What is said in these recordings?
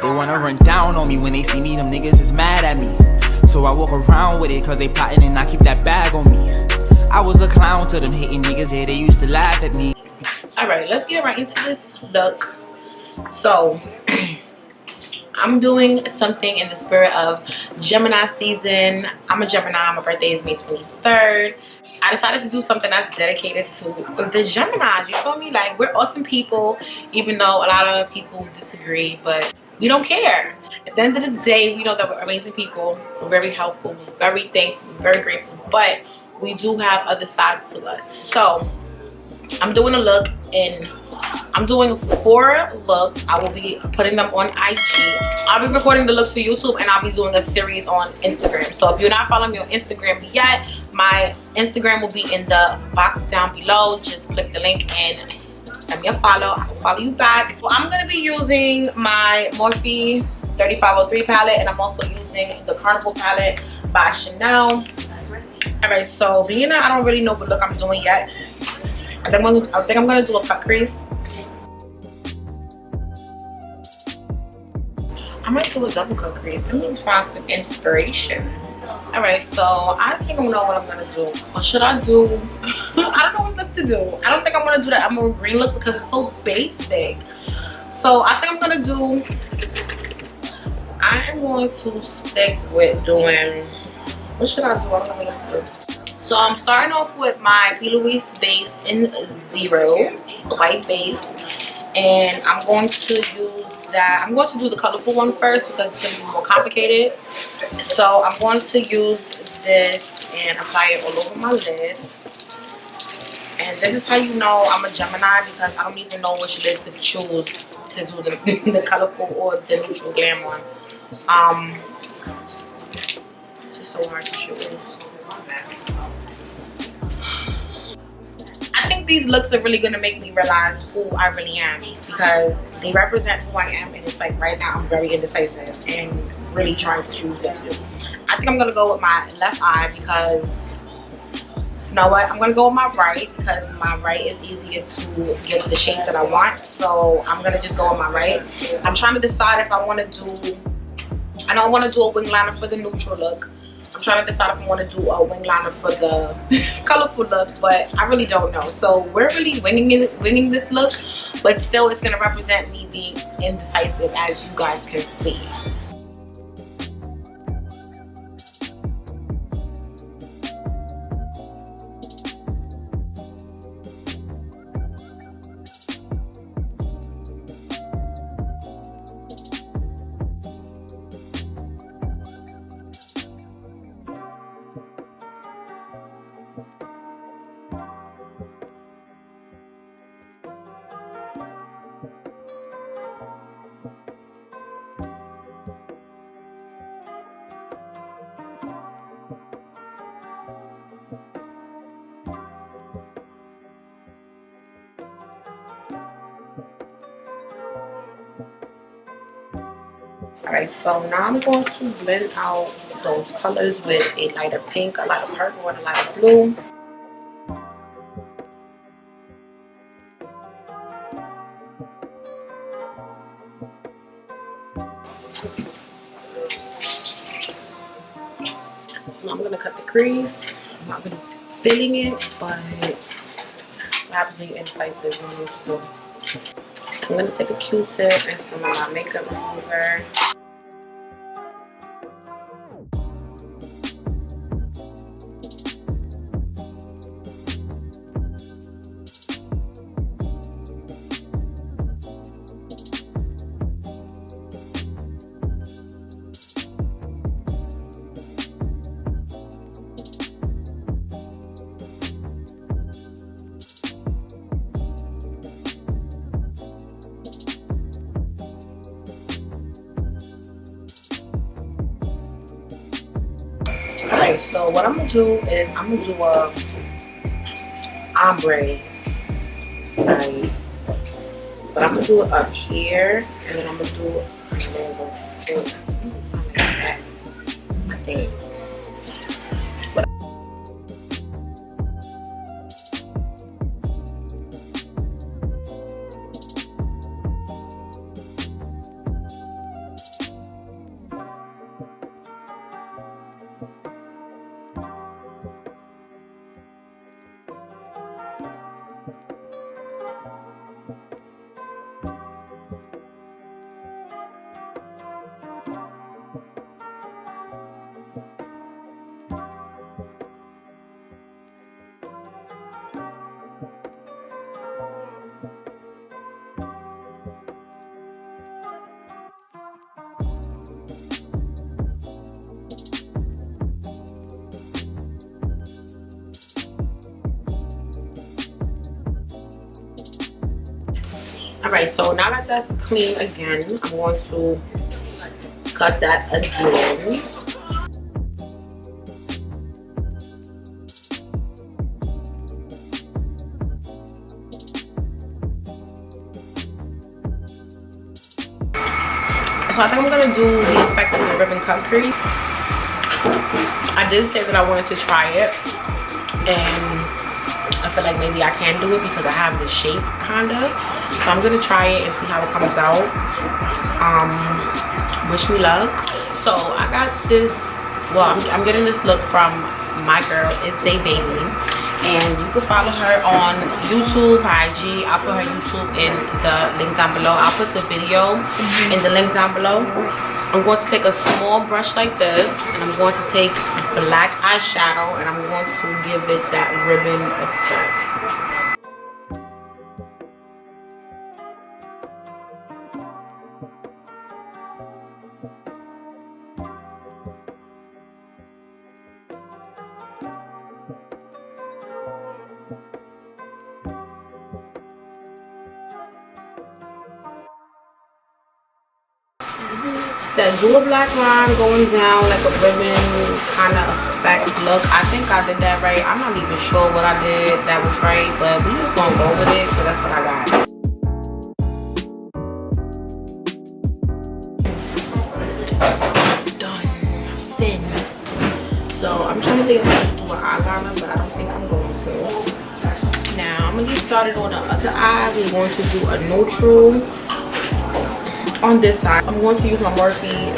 They wanna run down on me when they see me, them niggas is mad at me. So I walk around with it cause they plotting and I keep that bag on me. I was a clown to them hating niggas, yeah, they used to laugh at me. Alright, let's get right into this look. So I'm doing something in the spirit of Gemini season. I'm a Gemini, my birthday is May 23rd. I decided to do something that's dedicated to the Geminis, you feel me? Like, we're awesome people, even though a lot of people disagree, but we don't care. At the end of the day, we know that we're amazing people, we're very helpful, we're very thankful, we're very grateful, but we do have other sides to us. So I'm doing a look and I'm doing 4 looks. I will be putting them on IG. I'll be recording the looks for YouTube and I'll be doing a series on Instagram. So if you're not following me on Instagram yet, my Instagram will be in the box down below. Just click the link and send me a follow. I will follow you back. So I'm going to be using my Morphe 3503 palette, and I'm also using the Carnival palette by Chanel. Alright, so being that I don't really know what look I'm doing yet, I think I'm gonna do a cut crease. I might do a double cut crease. Let me find some inspiration. Alright, so I think I know what I'm gonna do. Or should I do I don't know what look to do. I don't think I'm gonna do that emerald green look because it's so basic. So I think I'm gonna do, I am going to stick with doing, what should I do? I don't know what to do. So I'm starting off with my P. Louise base in 0. It's a white base. And I'm going to use that. I'm going to do the colorful one first because it's going to be more complicated. So I'm going to use this and apply it all over my lid. And this is how you know I'm a Gemini, because I don't even know which lid to choose to do the colorful or the neutral glam one. It's just so hard to choose. I think these looks are really going to make me realize who I really am, because they represent who I am, and it's like right now I'm very indecisive and really trying to choose what to do. I think I'm going to go with my left eye because, you know what, I'm going to go with my right because my right is easier to get the shape that I want. So I'm going to just go with my right. I'm trying to decide if I want to do, I don't want to do a wing liner for the neutral look. I'm trying to decide if I want to do a wing liner for the colorful look, but I really don't know. So we're really winging this look, but still it's going to represent me being indecisive, as you guys can see. Alright, so now I'm going to blend out those colors with a lighter pink, a lighter purple, and a lighter blue. So now I'm going to cut the crease. I'm not going to be filling it, but it's happening indecisive when you do. So I'm going to take a Q-tip and some of my makeup remover. Alright, so what I'm gonna do is I'm gonna do a ombre, right? But I'm gonna do it up here, and then I'm gonna do it I think. Alright, so now that that's clean again, I'm going to cut that again. So I think I'm gonna do the effect of the ribbon cut crease. I did say that I wanted to try it, and I feel like maybe I can do it because I have the shape kinda. So I'm gonna try it and see how it comes out. Wish me luck. So I got this, well, I'm getting this look from my girl, itszaybaybay. And you can follow her on YouTube, her IG. I'll put her YouTube in the link down below. I'll put the video in the link down below. I'm going to take a small brush like this, and I'm going to take black eyeshadow, and I'm going to give it that ribbon effect. She said do a black line going down like a ribbon kind of effect look. I think I did that right. I'm not even sure what I did that was right, but we just gonna go with it because that's what I got. Done. Thin. So I'm trying to think if I should do an eyeliner, but I don't think I'm going to. Now I'm gonna get started on the other eye. We're going to do a neutral on this side. I'm going to use my Morphe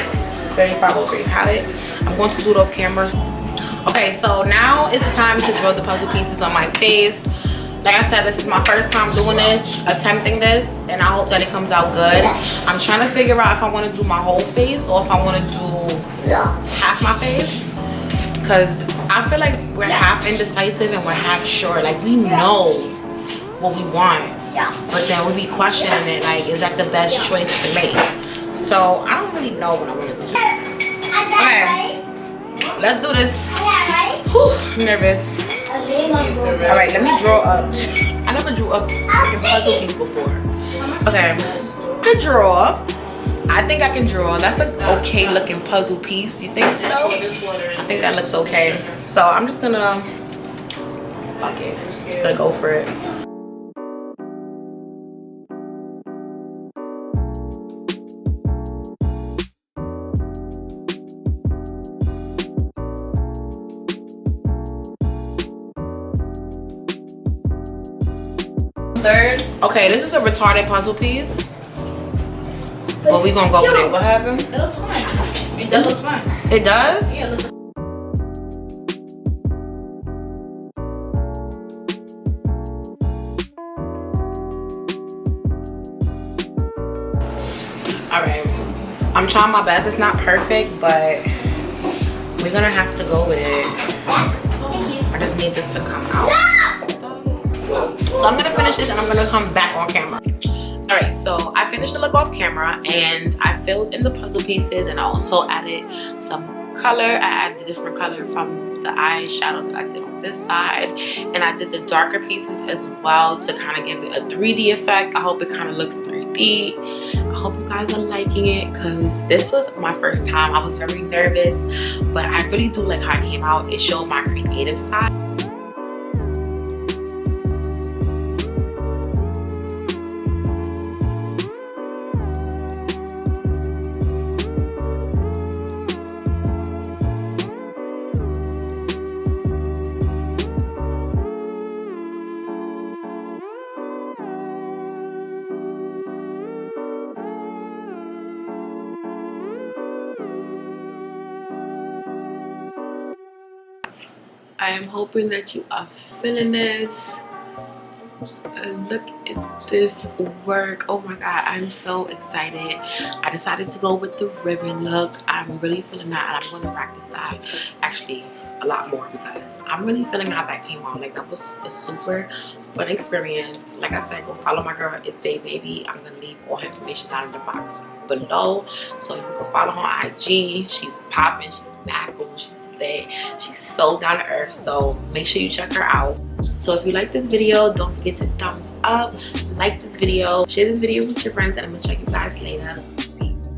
3503 palette. I'm going to do it off camera. Okay, so now it's time to draw the puzzle pieces on my face. Like I said, this is my first time doing this, attempting this, and I hope that it comes out good. I'm trying to figure out if I want to do my whole face or if I want to do half my face. Because I feel like we're half indecisive and we're half sure. Like, we know what we want. But then we be questioning it, like, is that the best choice to make? So I don't really know what I want to do. Okay, let's do this. Whew, I'm nervous. All right, let me draw up. I never drew up freaking puzzle piece before. Okay, I draw. I think I can draw. That's an okay looking puzzle piece. You think so? I think that looks okay. So I'm just gonna, fuck it. Just gonna go for it. Third. Okay, this is a retarded puzzle piece. But we gonna go with it. What happened? It looks fine. It does look fine. It does? Yeah, it looks. Alright. I'm trying my best. It's not perfect, but we're gonna have to go with it. I just need this to come out. So I'm gonna finish this and I'm gonna come back on camera. Alright, so I finished the look off camera and I filled in the puzzle pieces, and I also added some color. I added a different color from the eyeshadow that I did on this side, and I did the darker pieces as well to kind of give it a 3D effect. I hope it kind of looks 3D. I hope you guys are liking it because this was my first time. I was very nervous, but I really do like how it came out. It showed my creative side. I am hoping that you are feeling this. Look at this work. Oh my god, I'm so excited. I decided to go with the ribbon look. I'm really feeling that, and I'm going to practice that. Actually, a lot more because I'm really feeling how that came out. Like, that was a super fun experience. Like I said, go follow my girl itszaybaybay. I'm gonna leave all her information down in the box below, so you can follow her on IG. She's popping, she's mad cool, she's lit, she's so down to earth, so make sure you check her out. So if you like this video, don't forget to thumbs up, like this video, share this video with your friends, and I'm gonna check you guys later.